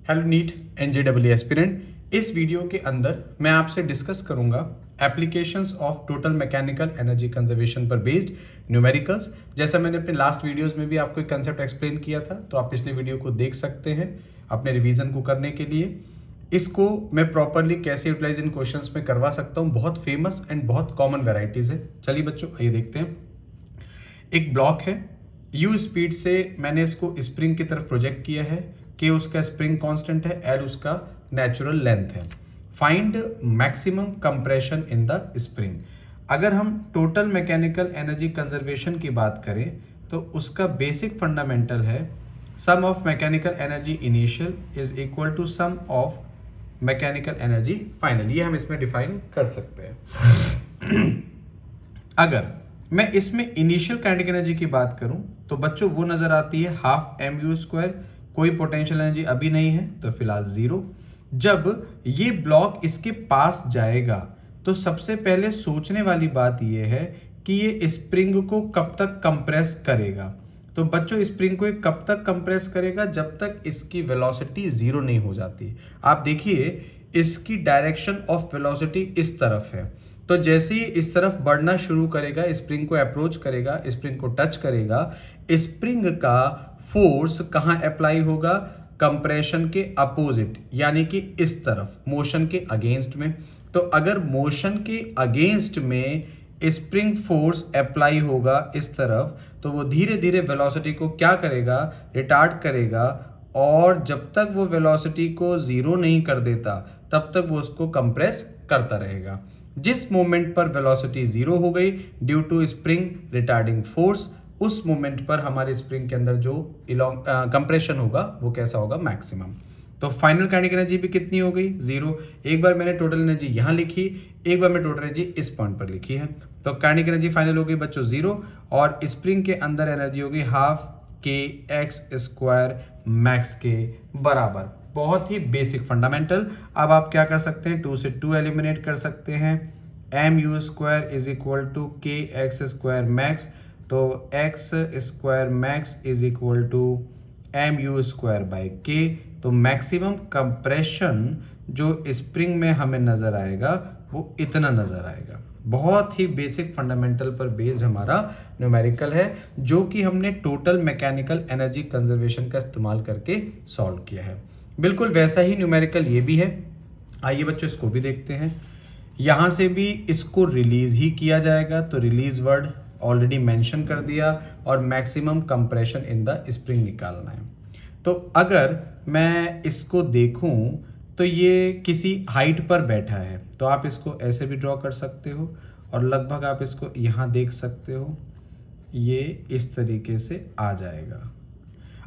Hello NEET NZW aspirant. इस video के अंदर मैं आपसे डिस्कस करूंगा applications of total mechanical energy conservation पर बेस्ड न्यूमेरिकल्स। जैसा मैंने अपने लास्ट वीडियोस में भी आपको एक कंसेप्ट एक्सप्लेन किया था, तो आप पिछले वीडियो को देख सकते हैं अपने रिवीजन को करने के लिए। इसको मैं प्रॉपरली कैसे यूटिलाइज इन क्वेश्चंस में करवा सकता हूँ, बहुत फेमस एंड बहुत कॉमन वेराइटीज है। चलिए बच्चों आइए देखते हैं। एक ब्लॉक है, यू स्पीड से मैंने इसको स्प्रिंग की तरफ प्रोजेक्ट किया है कि उसका स्प्रिंग कांस्टेंट है, एल उसका नेचुरल लेंथ है। Find maximum compression in the spring. अगर हम टोटल मैकेनिकल एनर्जी कंजर्वेशन की बात करें तो उसका बेसिक फंडामेंटल है sum of mechanical energy initial is equal to sum of mechanical energy final. ये हम इसमें डिफाइन कर सकते हैं। अगर मैं इसमें इनिशियल काइनेटिक एनर्जी की बात करूं तो बच्चों वो नजर आती है हाफ एम यू स्क्वायर। कोई पोटेंशियल एनर्जी अभी नहीं है तो फिलहाल जीरो। जब ये ब्लॉक इसके पास जाएगा तो सबसे पहले सोचने वाली बात ये है कि ये स्प्रिंग को कब तक कंप्रेस करेगा। तो बच्चों स्प्रिंग को कब तक कंप्रेस करेगा, जब तक इसकी वेलोसिटी जीरो नहीं हो जाती। आप देखिए इसकी डायरेक्शन ऑफ वेलोसिटी इस तरफ है, तो जैसे ही इस तरफ बढ़ना शुरू करेगा, स्प्रिंग को अप्रोच करेगा, स्प्रिंग को टच करेगा, स्प्रिंग का फोर्स कहां अप्लाई होगा, कंप्रेशन के अपोजिट, यानी कि इस तरफ, मोशन के अगेंस्ट में। तो अगर मोशन के अगेंस्ट में स्प्रिंग फोर्स अप्लाई होगा इस तरफ, तो वो धीरे धीरे वेलोसिटी को क्या करेगा, रिटार्ड करेगा, और जब तक वो वेलोसिटी को जीरो नहीं कर देता तब तक वो उसको कंप्रेस करता रहेगा। जिस मोमेंट पर वेलोसिटी जीरो हो गई due to spring retarding force, उस मोमेंट पर हमारे स्प्रिंग के अंदर जो कंप्रेशन होगा वो कैसा होगा, मैक्सिमम। तो फाइनल काइनेटिक एनर्जी भी कितनी हो गई, जीरो। एक बार मैंने टोटल एनर्जी यहां लिखी, एक बार मैंने टोटल एनर्जी इस पॉइंट पर लिखी है। तो काइनेटिक एनर्जी फाइनल हो गई बच्चों जीरो, और स्प्रिंग के अंदर एनर्जी हो गई हाफ के एक्स स्क्वायर मैक्स के बराबर। बहुत ही बेसिक फंडामेंटल। अब आप क्या कर सकते हैं, 2 से 2 एलिमिनेट कर सकते हैं। M U square is equal to K X square max, तो X square max is equal to M U square by K. तो मैक्सिमम कंप्रेशन जो स्प्रिंग में हमें नजर आएगा वो इतना नजर आएगा। बहुत ही बेसिक फंडामेंटल पर बेस्ड हमारा न्यूमेरिकल है, जो कि हमने टोटल मैकेनिकल एनर्जी कंजर्वेशन का इस्तेमाल करके सॉल्व किया है। बिल्कुल वैसा ही न्यूमेरिकल ये भी है। आइए बच्चों इसको भी देखते हैं। यहाँ से भी इसको रिलीज ही किया जाएगा, तो रिलीज वर्ड ऑलरेडी मेंशन कर दिया, और maximum compression in the spring निकालना है। तो अगर मैं इसको देखूं तो ये किसी हाइट पर बैठा है, तो आप इसको ऐसे भी ड्रॉ कर सकते हो, और लगभग आप इसको यहाँ देख सकते हो, ये इस तरीके से आ जाएगा।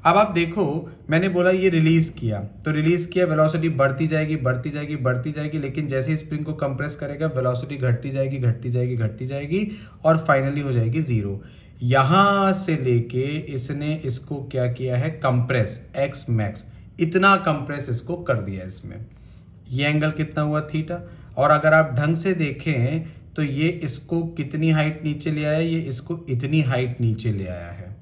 अब आप देखो, मैंने बोला ये रिलीज किया, तो रिलीज किया, वेलोसिटी बढ़ती जाएगी बढ़ती जाएगी बढ़ती जाएगी, लेकिन जैसे ही स्प्रिंग को कंप्रेस करेगा वेलोसिटी घटती जाएगी घटती जाएगी घटती जाएगी, और फाइनली हो जाएगी जीरो। यहां से लेके इसने इसको क्या किया है, कंप्रेस, एक्स मैक्स, इतना कंप्रेस इसको कर दिया इसमें। ये एंगल कितना हुआ, थीटा। और अगर आप ढंग से देखें तो ये इसको कितनी हाइट नीचे ले आया, ये इसको इतनी हाइट नीचे ले आया है।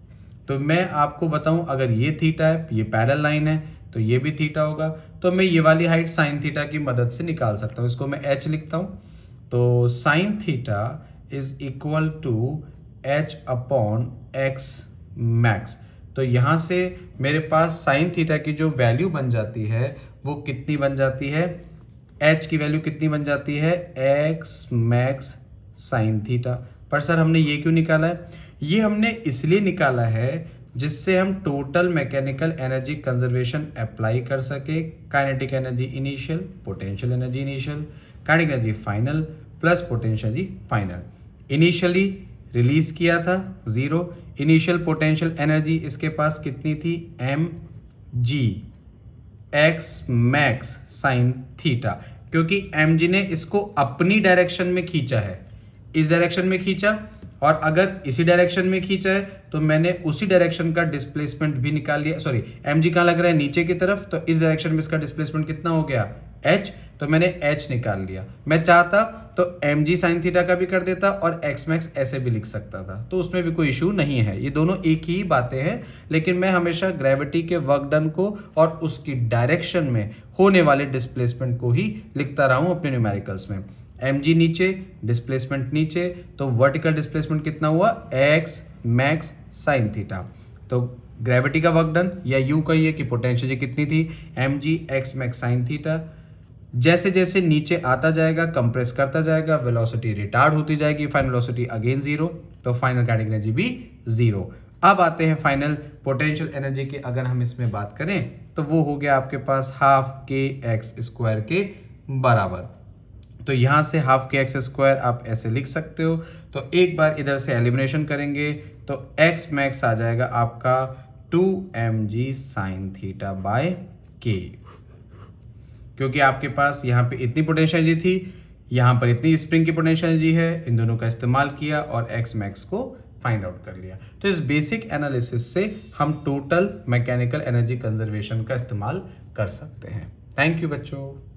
तो मैं आपको बताऊं, अगर ये थीटा है, ये पैरेलल लाइन है, तो ये भी थीटा होगा, तो मैं ये वाली हाइट साइन थीटा की मदद से निकाल सकता हूं। इसको मैं एच लिखता हूं, तो sine theta is equal to H upon X max. तो यहां से मेरे पास साइन थीटा की जो वैल्यू बन जाती है वो कितनी बन जाती है, एच की वैल्यू कितनी बन जाती है, एक्स मैक्स साइन थीटा। पर सर हमने ये क्यों निकाला है, ये हमने इसलिए निकाला है जिससे हम total mechanical energy conservation apply कर सके। Kinetic energy initial, potential energy initial, kinetic energy final plus potential energy final. Initially release किया था जीरो, इनिशियल पोटेंशियल एनर्जी इसके पास कितनी थी, M G X max sine theta, क्योंकि एम जी ने इसको अपनी डायरेक्शन में खींचा है, इस डायरेक्शन में खींचा, और अगर इसी डायरेक्शन में खींचा है तो मैंने उसी डायरेक्शन का डिस्प्लेसमेंट भी निकाल लिया। सॉरी, एम जी कहाँ लग रहा है, नीचे की तरफ, तो इस डायरेक्शन में इसका डिस्प्लेसमेंट कितना हो गया, h, तो मैंने h निकाल लिया। मैं चाहता तो mg साइन थीटा का भी कर देता और x मैक्स ऐसे भी लिख सकता था, तो उसमें भी कोई इशू नहीं है। ये दोनों एक ही बातें हैं, लेकिन मैं हमेशा ग्रेविटी के वर्क डन को और उसकी डायरेक्शन में होने वाले डिस्प्लेसमेंट को ही लिखता रहा हूं अपने न्यूमेरिकल्स में। mg नीचे, डिस्प्लेसमेंट नीचे, तो वर्टिकल डिस्प्लेसमेंट कितना हुआ, x मैक्स साइन थीटा। तो ग्रेविटी का वर्क डन, या यूं कहिए कि पोटेंशियल कितनी थी, mg x max sine theta. जैसे जैसे नीचे आता जाएगा, कंप्रेस करता जाएगा, वेलोसिटी रिटार्ड होती जाएगी, फाइनल वेलोसिटी अगेन जीरो, तो फाइनल काइनेटिक एनर्जी भी जीरो। अब आते हैं फाइनल पोटेंशियल एनर्जी की। अगर हम इसमें बात करें तो वो हो गया आपके पास हाफ के एक्स स्क्वायर के बराबर। तो यहां से हाफ के एक्स स्क्वायर आप ऐसे लिख सकते हो। तो एक बार इधर से एलिमिनेशन करेंगे तो एक्स मैक्स आ जाएगा आपका 2mg साइन थीटा बाय के, क्योंकि आपके पास यहाँ पे इतनी पोटेंशियल एनर्जी थी, यहाँ पर इतनी स्प्रिंग की पोटेंशियल एनर्जी है, इन दोनों का इस्तेमाल किया और एक्स मैक्स को फाइंड आउट कर लिया। तो इस बेसिक एनालिसिस से हम टोटल मैकेनिकल एनर्जी कंजर्वेशन का इस्तेमाल कर सकते हैं। थैंक यू बच्चों।